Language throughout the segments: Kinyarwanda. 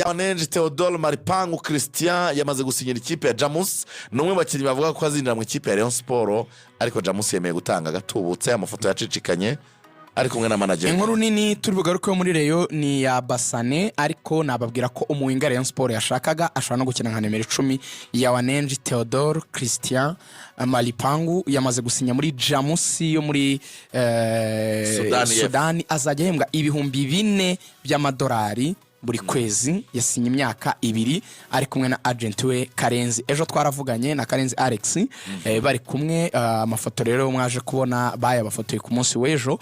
Yawanenje Theodore Maripangu Christian yamaze gusinyira ikipe ya Jamus. Numwe bakinnyi bavuga ko azinjira mu ikipe ya Rayon Sport, ariko Jamus yemeye gutanga agatubutse amafoto yacicikanye ari kumwe na manager. Inkuru nini turi bugaruke muri Rayon ni ya Basane, ariko nababwira ko umuwinga Rayon Sport yashakaga ashobora no gukina nka nimero 10 Yawanenje Theodore Christian Maripangu yamaze gusinya muri Jamus yo muri Sudani, azajya hembwa ibihumbi 4 by'amadolari buri kwezi. Yasinye imyaka 2 ari kumwe na agent we Karenzi. Ejo twaravuganye na Karenzi Alex, bari kumwe. Amafoto rero mwaje kubona baya bafotoye ku munsi w'ejo,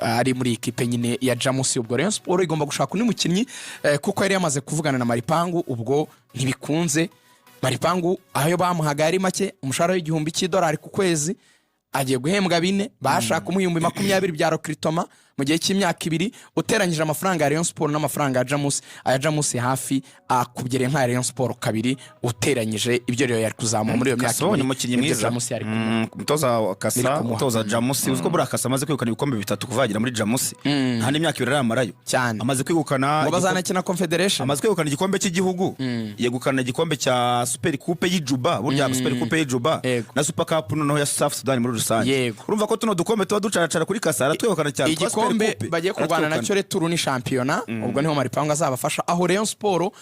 ari muri ikipe nyine ya Jamus. Ubwo Rayon Sport igomba gushaka undi mukinnyi, kuko yari yamaze kuvugana na Maripangu, ubwo ntibikunze. Maripangu ayo bamuhaga ari make, umushahara w'igihumbi $1 ku kwezi, agiye guhembwa 4, bashaka umuyumbi 20 bya Rokritoma mu gihe cy'imyaka 2. Uteranyije amafaranga ya Rayon Sport n'amafaranga ya Jamus, aya Jamus hafi akubyere nka Rayon Sport kabiri, uteranyije ibyo rero yari kuzamura muri iyo myaka 2. Ni mukinnyi mwiza, mutoza Kasa, mutoza Jamus. Uziko buri Kasa amaze kwegukana ibikombe 3 kuvagira muri Jamus, handi imyaka 2 aramarayo cyane. Amaze kwegukana ngo bazanakina Confederation, amaze kwegukana igikombe cy'igihugu, yegukana igikombe cya Super Coupe y'Ijuba, burya Super Coupe y'Ijuba na Super Cup noneho ya South Sudan muri rusange. Urumva ko tuno dukombe tuba ducaracara kuri Kasa, aratwegukana cyane. Igikombe bagiye kurwana nacyo Returu ni championa, ubwo niho Maripangu azabafasha. Aho Rayon Sport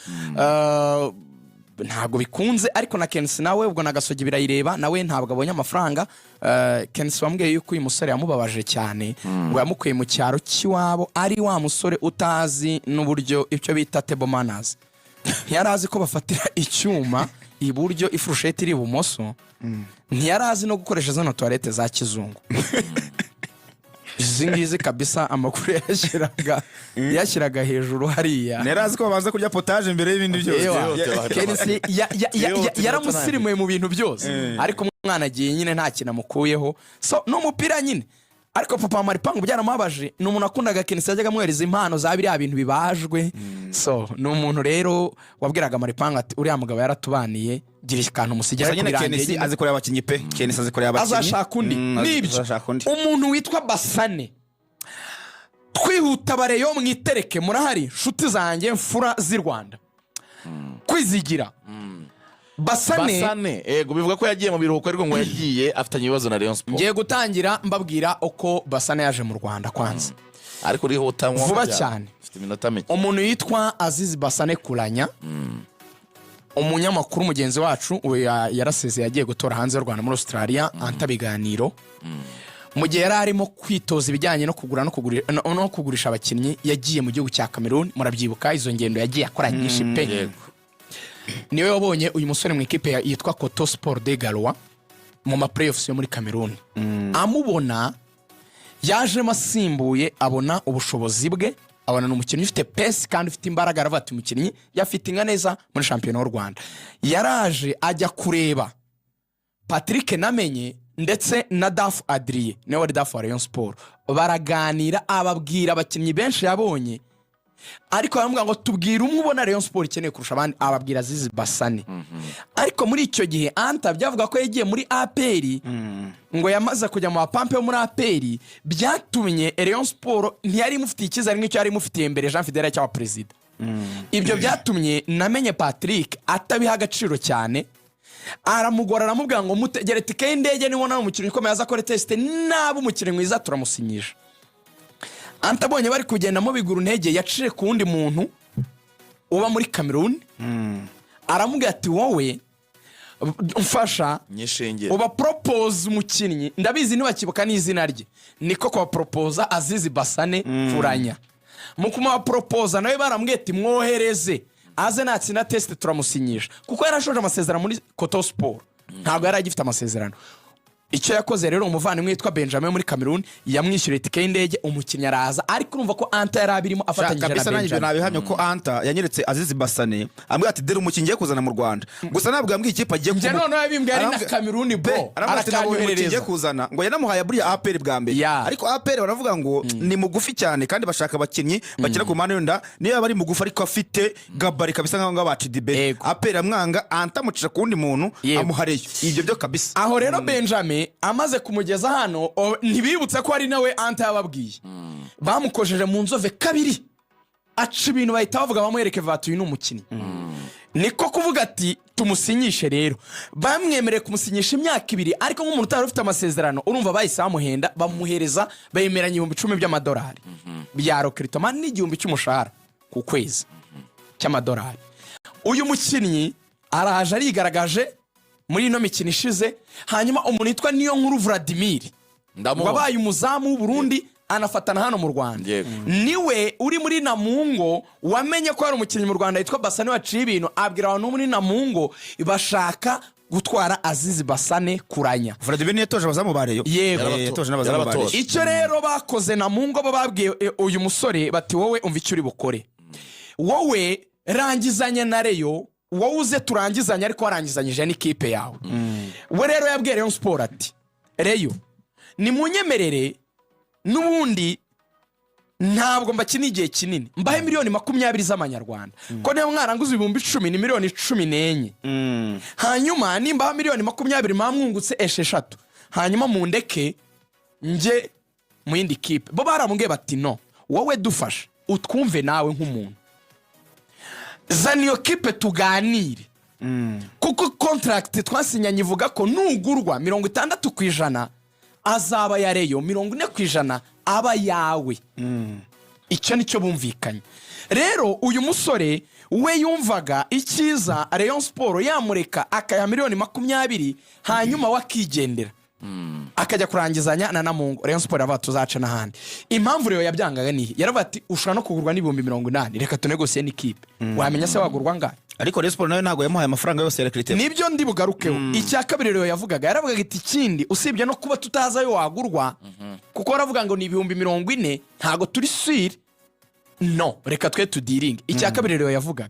ntago bikunze, ariko na Kensi nawe ubwo nagasogi birayireba, nawe ntabwo abonye amafaranga. Kensi wambwiye yuko uyu musore yamubabaje cyane, ngo yamukuye mu cyaro cy'iwabo, ari wa musore utazi n'uburyo icyo bita table manners. Ntiyarazi ko bafatira icyuma iburyo, ifurusheti iri ibumoso. Ntiyarazi no gukoresha zano toilette za kizungu. Zingizi kabisa amakuru yashyiraga hejuru hariya. Nerazi ko babanza kurya potage imbere y'ibindi byose. Kenisi yaramusirimuye mu bintu byose, ariko umwana agiye nyine nta kintu amukuyeho. So no mupira nyine, ariko papa Maripangu byaramubabaje. Ni umuntu akundaga Kenisi, yajyaga amwereza impano za biriya bintu bibajwe. So ni umuntu rero wabwiraga Maripangu ati uriya mugabo yaratubaniye, gira ikantu musigira ku birangiye. Kenisi azikorera abakinnyi pe, Kenisi azikorera abakinnyi, azashaka undi. Nibyo umuntu witwa Basane. Twihuta Bareyo mwitereke, murahari nshuti zanjye mfura z'i Rwanda, kwizigira. Basane ego bivuga ko yagiye mu biruhuko, ariko ngo yagiye afitanye ibibazo na Rayon Sport. Ngiye gutangira mbabwira uko Basane yaje mu Rwanda kwanza, ariko rihuta vuba cyane. Umuntu yitwa Azizi Basane Kuranya, umunyamakuru mugenzi wacu yaraseze, yagiye gutora hanze y'u Rwanda muri Australia, antabiganiro. Mu gihe yari arimo kwitoza ibijyanye no kugura no kugurisha abakinnyi, yagiye mu gihugu cya Cameroon. Murabyibuka izo ngendo yagiye akora nyinshi pe. Niwe wabonye uyu musore mu ikipe yitwa Koto Sport de Galois mu ma playoffs yo muri Cameroon. Amubona yaje masimbuye, abona ubushobozi bwe, abona n'umukinnyi ufite pesi kandi ufite imbaraga, aravuga ati umukinnyi yafite inga neza muri shampiyona y'u Rwanda. Yaraje ajya kureba Patrick Namenye ndetse na Dafu Adrien, niwe wari Dafu wa Rayon Sport. Baraganira, ababwira abakinnyi benshi yabonye, ariko baramubwira ngo tubwire umwe ubona Rayon Sport ikeneye kurusha abandi. Ababwira Azizi Basane. Ariko muri icyo gihe Anta byavuga ko yagiye muri APR, ngo yamaze kujya mu bapampe yo muri APR, byatumye Rayon Sport ntiyari imufitiye icyizere nk'icyo yari imufitiye mbere Jean Fidèle cyangwa perezida. Ibyo byatumye Namenye Patrick atabiha agaciro cyane, aramugora, aramubwira ngo mutegere tike y'indege, nibona umukinnyi ukomeye aza akore test, naba umukinnyi mwiza turamusinyisha. Anta abonye bari kugendamo biguru ntege, yaciye ku wundi muntu uba muri Cameroon. Aramubwira ati wowe mfasha uba propose umukinnyi, ndabizi nibakibuka n'izina rye, niko kwa propose Azizi Basane Kuranya. Mu kuma propose nawe barambwiye ati mwohereze aze natsinda test turamusinyisha, kuko yarashoje amasezerano muri Koto Sport, ntabwo yari agifite amasezerano. Icyo yakoze rero umuvandimwe witwa Benjamin muri Cameroon yamwishyuriye itike y'indege, umukinnyi araza, ariko urumva ko Anta yari abirimo afatanyije na Benjamin. Kabisa nabihamye ko Anta yanyeretse Azizi Basane, ambwira ati dere umukinnyi ngiye kuzana mu Rwanda. Gusa nabwo yambwiye ikipe agiye kumu. None yabimbwiye ari na Cameroon bo, arakanyohereza kuzana, ngo yanamuhaye buri APR bwa mbere. Ariko APR baravuga ngo ni mugufi cyane, kandi bashaka abakinnyi bakira ku mpande yonda, niyo bari mugufi ariko afite gabari kabisa nk'aho ngabaci dibe. APR amwanga, Anta mucisha kundi muntu amuhareyo. Ibyo byo kabisa. Aho rero Benjamin amaze kumugeza hano, ntibibutse ko ari nawe Anta yababwiye. Bamukojeje mu nzove kabiri. aca ibintu bahita bavuga bamwereke vati uyu ni umukinnyi niko kuvuga ati tumusinyishe rero bamwemereye kumusinyisha imyaka 2 ariko nk'umuntu utari ufite amasezerano urumva bahise bamuhenda bamuhereza bemeranya $10,000 by'amadolari bya recruitment n'igihumbi cy'umushahara ku kwezi cy'amadolari. Uyu mukinnyi araje arigaragaje muri ino mikino ishize, hanyuma umuntu yitwa Niyonkuru Vladimir wabaye umuzamu w'u Burundi anafatana hano mu Rwanda, niwe uri muri Namungo wamenye ko hari umukinnyi mu Rwanda yitwa Basane waciye ibintu, abwira abantu muri Namungo bashaka gutwara Azizi Basane kuranya. Vladimir yatoje abazamu ba Rayon, yatoje n'abazamu ba Rayon. Icyo rero bakoze Namungo bababwiye uyu musore bati wowe umva icyo uri bukore, wowe rangizanya na Rayon, wowe uze turangizanya ariko warangizanyije n'ikipe yawe. We rero yabwiye Rayon Sport ati Rayon ni munyemerere n'ubundi ntabwo mbakina igihe kinini, mbahe $20,000 z'amanyarwanda ko niyo mwaranguza $10,000 ni $14,000, hanyuma nimba $20,000 mwamwungutse 6, hanyuma mundeke nje mu yindi kipe. Bo baramubwiye bati no, wowe dufasha utwumve nawe nk'umuntu, zana iyo kipe tuganire, kuko contract twasinyanye ivuga ko nugurwa 60% azaba ya Rayon, 40% aba yawe. Icyo nicyo bumvikanye. Rero uyu musore we yumvaga icyiza Rayon Sport yamureka akaya $20,000 hanyuma wakigendera akajya kurangizanya na Namungo. Rayon Sport ava tuzaca n'ahandi. Impamvu rero yabyangaga ni yaravuga ati ushaka no kugurwa $80,000 reka tunegosiye n'ikipe. Wamenya se wagurwa ngahe? Ariko Rayon Sport nayo ntago yamuhaye amafaranga yose ya recruiter. Nibyo ndi bugarukeho. Icya kabiri rero yaravugaga iti ikindi usibye no kuba tutaza yo wagurwa, kuko baravuga ngo ni $40,000 ntago turi sure, no reka twe tudiringe. Icya kabiri rero yaravuga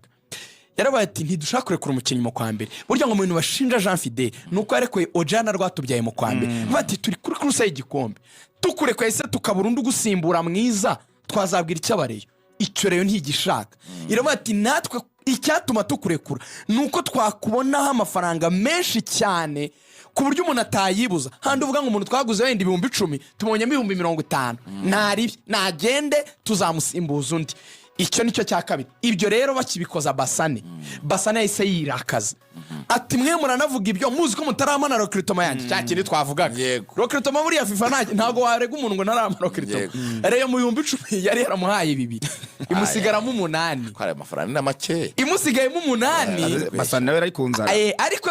ati ntidushaka kurekura umukinnyi mu kwa mbere. Burya ngo umuntu bashinja Jean Fidel nuko yarekwe Ojana rwatubyaye mu kwa mbere, bati turi kuri kuruse y'igikombe, tukurekwe ese tukaburundu gusimbura mwiza twazabwira icyo abareyo. Icyo rero ntigishaka. Iravuga ati natwe icyatuma tukurekura nuko twakubonaho amafaranga menshi cyane ku buryo umuntu atayibuza. Handi uvuga ngo umuntu twaguze wenda $10,000 tumonyemo $50,000, ntari nagende tuzamusimbuza undi. Icyo nicyo cya kabiri. Ibyo rero bakibikoza Basane yahise yirakaza ati mwe muranavuga ibyo muzi ko mutaramana recruitment yanjye. Cyakiri twavugaga recruitment muri ya FIFA ntago warega umuntu ngo ntaramana recruitment. Rero mu $10,000 yari yaramuhaye 2 imusigaramo 8 kware amafaranga na make, imusigayemo 8. Basane nawe arikunza ariko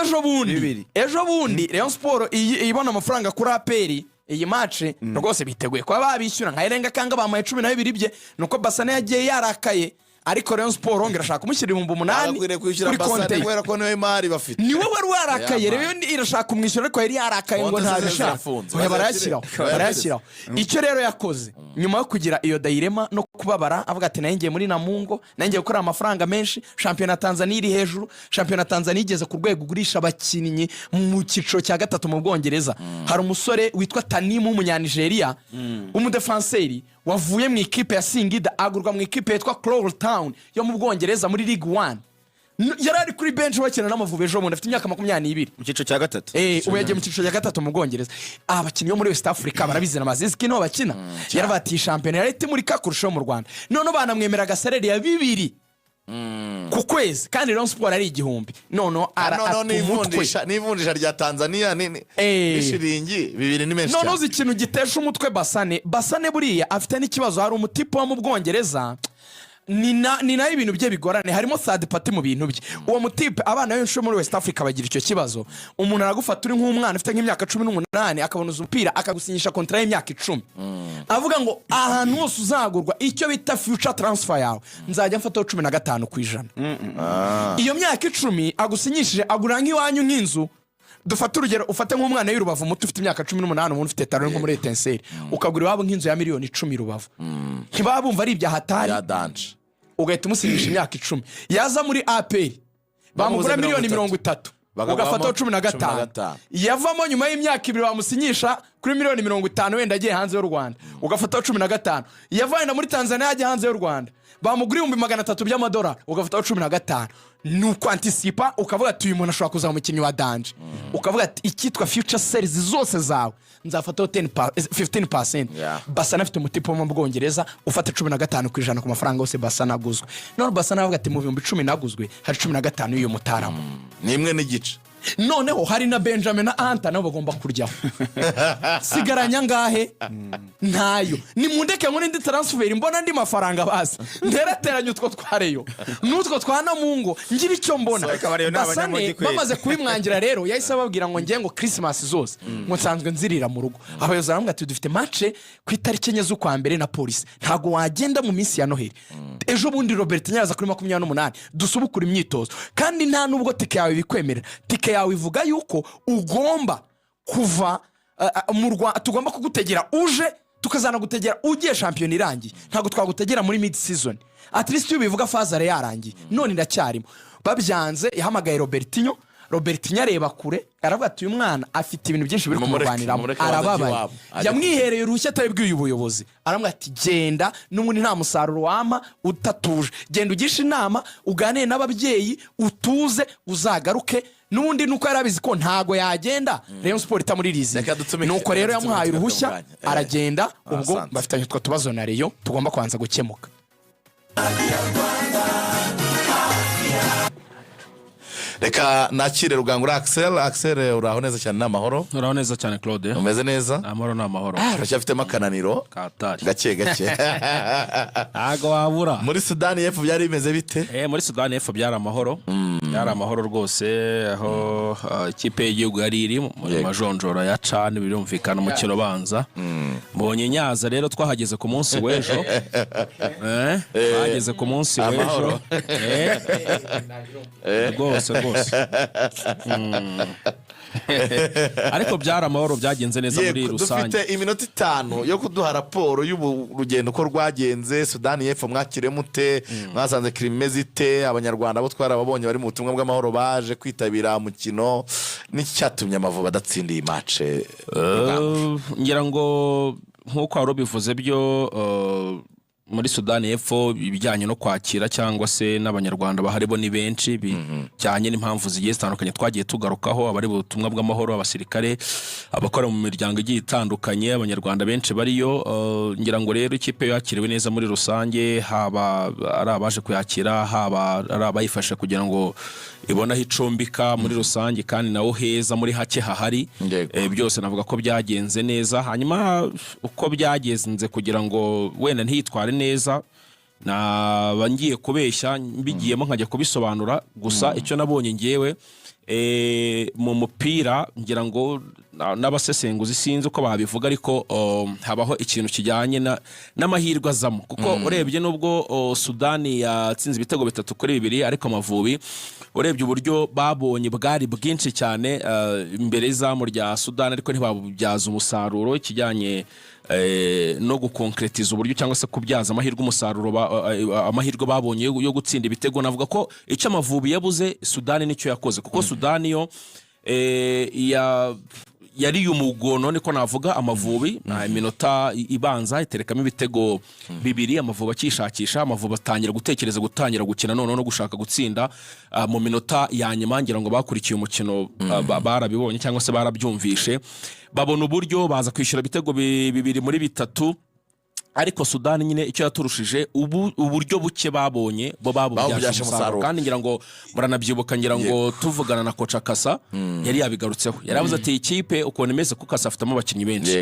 ejo bundi Rayon Sport ibona amafaranga kuri APR iyi match rwose biteguye kwa babishyura nka Erenga kanga bamuye 12 bye, nuko Basane yagiye yarakaye. Ariko Rayon Sport ngirashaka kumushyira $8,000 kuri konti kubera ko niwe imari bafite. Niwe wari warakaye rero irashaka kumwishyura ariko yari yarakaye ngo ntabishaka barayashyiraho. Icyo rero yakoze nyuma yo kugira iyo dilema no kubabara avuga ati nanjye muri Namungo nanjye gukora amafaranga menshi, shampiyona Tanzania iri hejuru, shampiyona Tanzania igeze ku rwego gurisha abakinnyi mu cyiciro cya 3 mu Bwongereza. Hari umusore witwa Tanimu w'umunyanigeria w'umudefenseri wavuye mu ikipe ya Singida agurwa mu ikipe yitwa Clover Town yo mu Bwongereza muri League 1. Yarari kuri bench bakina n'Amavubi ejo bundi afite imyaka 22 mu cyiciro cya 3. Ubu yagiye mu cyiciro cya 3 mu Bwongereza. Abakinnyi bo muri West Africa barabizina amazizi kino bakina. Yarabati shampiyona yarite muri kakurusho mu Rwanda. None banamwemera gasalari ya 2 ku kwezi kandi Rayon Sport ari $1,000. N'ivunjisha rya Tanzania nini ishiringi 2 ni menshi. None uzi ikintu gitesha umutwe Basane buriya afite n'ikibazo. Hari umutipe wo mu Bwongereza ni nayo ibintu bye bigorane, harimo third party mu bintu bye. Uwo mutipe abana benshi muri West Africa bagira icyo kibazo. Umuntu aragufata uri nk'umwana ufite nk'imyaka 18 akabonuza umupira akagusinyisha contrat y'imyaka 10, avuga ngo ahantu hose uzagurwa icyo bita future transfer yawe nzajya mfata 15%. Iyo myaka 10 agusinyishije agura nk'iwanyu nk'inzu. Dufata urugero ufate nk'umwana y'Urubavu muto ufite imyaka 18 umuntu ufite talent nko muri Etincelle ukagura iwabo nk'inzu ya $10,000 Rubavu, ntibabumva ari ibya hatari ya danje, ugahita umusinyisha imyaka 10. Yaza muri APR bamugura $30,000 ugafata 15. Yavamo nyuma y'imyaka 2 bamusinyisha kuri miliyoni 50 wenda agiye hanze y'u Rwanda ugafata 15 yavaye na muri Tanzania ajya hanze y'u Rwanda bamugura 300 by'amadolari ugafata 15 nuko anticipa ukavuga ati uyu muntu ashobora kuza mu mukinnyi wa danje ukavuga ati ikitwa future sales zose zawe nzafata 15%. Basana afite umutipo mu Bwongereza ufata 15% ku mafaranga yose Basana aguzwe none Basana avuga ati mu 10 naguzwe hari 15 y'uyu mutaramo nimwe n'igice noneho hari na Benjamin na Anta nabo bagomba kuryaho sigaranya ngahe ntayo nimundeke ngo ndi transfer mbona ndi mafaranga basi nderateranya utwo twareyo n'utwo twana mungo ngira icyo mbona Basane bamaze kubimwangira rero yahise babwira ngo ngiye ngo Christmas zose ngo nsanzwe nzirira mu rugo abayobozi baramubwira ati dufite match ku itariki enye z'ukwa mbere na polisi ntago wagenda mu minsi ya Noheli ejo bundi Robert Nyaza kuri 28 dusubukura imyitozo kandi nta nubwo tike yawe bikwemerera tike yawe ivuga yuko ugomba kuva mu Rwanda tugomba kugutegera uje tukazana gutegera ugiye champion irangiye ntago twagutegera muri mid season at least iyo bivuga fazare yarangiye none ndacyarimo babyanze yahamagaye Robertinho areba kure aravuga ati uyu mwana afite ibintu byinshi biri kumurwaniramo arababaye yamwihereye urushya atabibwiye ubuyobozi aramwe ati genda n'umuntu nta musaruro wama utatuje genda ugisha inama uganire n'ababyeyi utuze uzagaruke nundi nuko yarabizi ko ntago yagenda Rayon Sport itamuririze nuko rero yamuhaye uruhushya aragenda ubwo bafitanye utwo tubazo na Rayon tugomba kwanza gukemuka. Reka nakire Rugangura Axel uraho neza cyane n'amahoro uraho neza cyane Claude umeze neza amahoro n'amahoro uracyafite makananiro gake ago wabura muri Sudan y'Epfo byari bimeze bite muri Sudan y'Epfo byari amahoro byari amahoro rwose aho ikipe y'igihugu yari iri muri majonjora ya CHAN birumvikana umukino banza mbonye Nyaza rero twahageze ku munsi w'ejo twahageze ku munsi w'ejo rwose ariko byari amahoro byagenze neza muri rusange dufite iminota 5 yo kuduha raporo y'urugendo ko rwagenze Sudan y'Epfo mwakire mute mwasanze Krimezite abanyarwanda bo twarababonye bari mu butumwa bw'amahoro baje kwitabira mukino n'icyatumye Amavubi adatsindiye match ngira ngo nkuko arobivuze byo muri Sudan y'Epfo ibijyanye no kwakira cyangwa se n'abanyarwanda baharibo ni benshi bijyanye n'impamvu zigiye zitandukanye twagiye tugarukaho abari butumwa bw'amahoro abasirikare abakora mu miryango igiye itandukanye abanyarwanda benshi bariyo ngira ngo rero ikipe yakiriwe neza muri rusange haba ari abaje kuyakira haba ari abayifasha kugira ngo ibona hicumbika muri rusange kandi nawo heza muri hake hahari byose navuga ko byagenze neza hanyuma uko byagenze kugira ngo wenda ntitware neza bangiye kubeshya mbigiyemo nkajya kubisobanura gusa icyo nabonye ngewe mu mupira ngira ngo n'abasesenguzi sinzi uko babivuga ariko habaho ikintu kijyanye n'amahirwe azamo kuko urebye nubwo Sudani yatsinze ibitego 3-2 ariko Amavubi urebye uburyo babonye bwari bwinshi cyane imbere y'izamu rya Sudani ariko ntibabubyaza umusaruro ikijyanye no gukonkretiza uburyo cyangwa se kubyaza amahirwe umusaruro amahirwe babonye yo gutsinda ibitego navuga ko icyo Amavubi yabuze Sudani nicyo yakoze kuko Sudani yo yari umugono niko navuga Amavubi na iminota ibanza iterekamo ibitego 2 Amavubi akishakisha Amavubi atangira gutekereza gutangira gukina none no gushaka gutsinda mu minota ya nyuma ngira ngo bakurikiye umukino barabibonye cyangwa se barabyumvishe babona uburyo baza kwishyura ibitego 2 muri 3 ariko Sudani nyine icyo yaturushije uburyo buke babonye bo babubyaje umusaruro kandi ngira ngo muranabyibuka ngira ngo tuvugana na Coach Kasa yari yabigarutseho yaravuze ati ikipe ukuntu imeze kuko Kasa afitemo abakinnyi benshi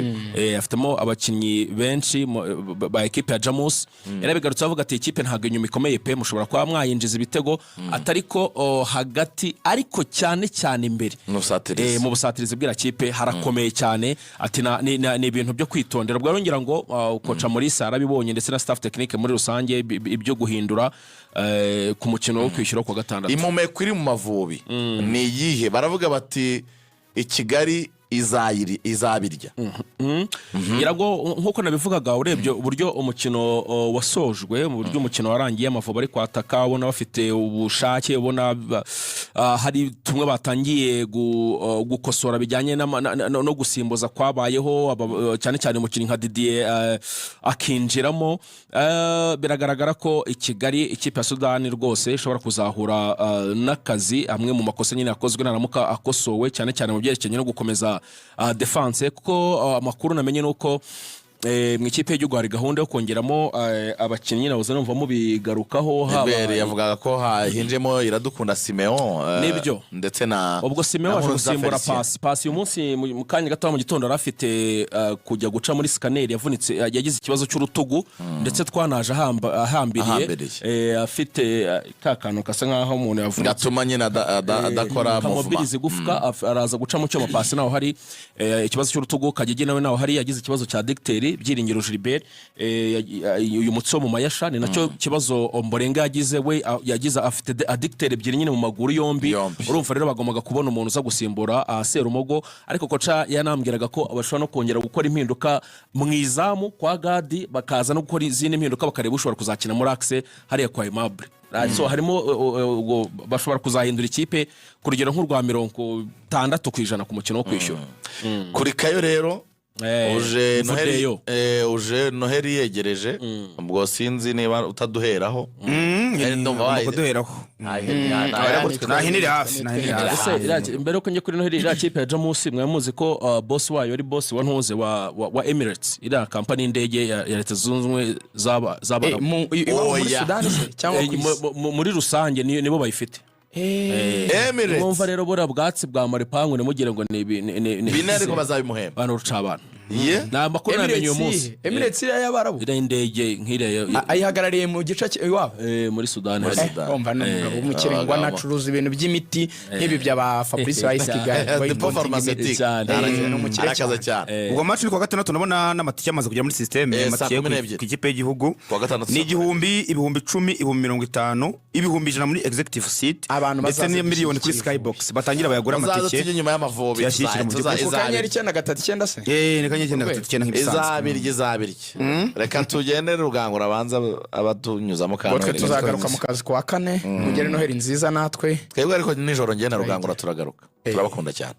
afitemo abakinnyi benshi ba equipe ya Jamus yarabigarutse avuga ati ikipe ntago inyuma ikomeye pe mushobora kwa mwayinjiza ibitego atariko hagati ariko cyane imbere mu busatirizi bw'ira kipe harakomeye cyane ati ni ibintu byo kwitondera bwo ngira ngo Coach Muri arabibonye ndetse na staff technique muri rusange ibyo guhindura ku mukino wo kwishyura kwa gatandatu imume kuri mu Mavubi ni yihe baravuga bati ikigali izabirya irago nkuko nabivugaga urebye uburyo umukino wasojwe uburyo umukino warangiye Amavubi ari kwataka ubona bafite ubushake ubona hari tumwe batangiye gukosora bijyanye no gusimbuza kwabayeho cyane cyane umukinnyi nka Didier akinjiramo. Biragaragara ko i Kigali ikipe ya Sudani rwose ishobora kuzahura n'akazi amwe mu makosa nyine yakozwe naramuka akosowe cyane cyane mu byerekeranye no gukomeza defense, kuko amakuru namenye nuko mu ikipe y'igihugu hari gahunda yo kongeramo abakinnyi nabuze numva mubigarukaho yavugaga ko hinjemo Iradukunda Simeon nibyo ndetse na ubwo Simeon aje gusimbura pasi uyu munsi mu kanya gato mu gitondo arafite kujya guca muri scanner yavunitse yagize ikibazo cy'urutugu ndetse twanaje ahambiriye afite kakano kasa nkaho umuntu yavunitse gatuma nyine adakora mobilize gufka araza guca mu cyo mapasi naho hari ikibazo cy'urutugu Kagege nawe naho hari yagize ikibazo cya dicteri Byiringiro Gilbert uyu mutso mu mayasha ni nacyo kibazo Omborenga yagize afite addicteur ebyiri nyine mu maguru yombi. Urumva rero bagombaga kubona umuntu uza gusimbura Serumogo, ariko koca yanambwiraga ko abashobora no kongera gukora impinduka mu izamu kwa Gadi, bakaza no gukora izindi impinduka bakareba ushobora kuzakina muri axe hariya kwa Aimable. So harimo bashobora kuzahindura ikipe ku rugero nk'urwa 60% ku mukino wo kwishyura. Kuri Kayo rero uje Noheli yegereje ubwo sinzi niba utaduheraho nahinire hafi mbere yuko njye kuri Noheli iriya kipe ya Jamusi mwamuzi ko boss wayo ari boss wa ntuze wa Emirates iriya kampani y'indege ya Leta Zunze Ubumwe z'Abarabu muri Sudani cyangwa muri rusange nibo bayifite. Emirates mwumva rero bora bwatsi bwa Maripangu nemugire ngo ni bine ariko bazabimuhemba bana rucabana na makuru namenye uyu munsi Emirates y'Abarabu ira indege nkire ayihagarariye mu gice iwabo muri Sudani umva n'umugabo w'umukirengwa nacuruza ibintu by'imiti nk'ibi by'aba Fabrice Rice Kigali pharmaceutique arakaza cyane. Ubwo match ni kwa gatandatu nabona n'amatike amaze kujya muri systeme matike ku ikipe y'igihugu ni 1000 ibihumbi 10 ibihumbi 50 ibihumbi 100 muri executive seat ndetse ni miliyoni kuri Skybox batangira bayagura amatike tujye nyuma y'amavubi kanyeri 939 se izabirye reka tugende Rugangura abanza abatunyuzamo kandi twe tuzagaruka mu kazi kwa kane mugere Noheli nziza natwe twebwe ariko nijoro ngene Rugangura turagaruka turabakunda cyane.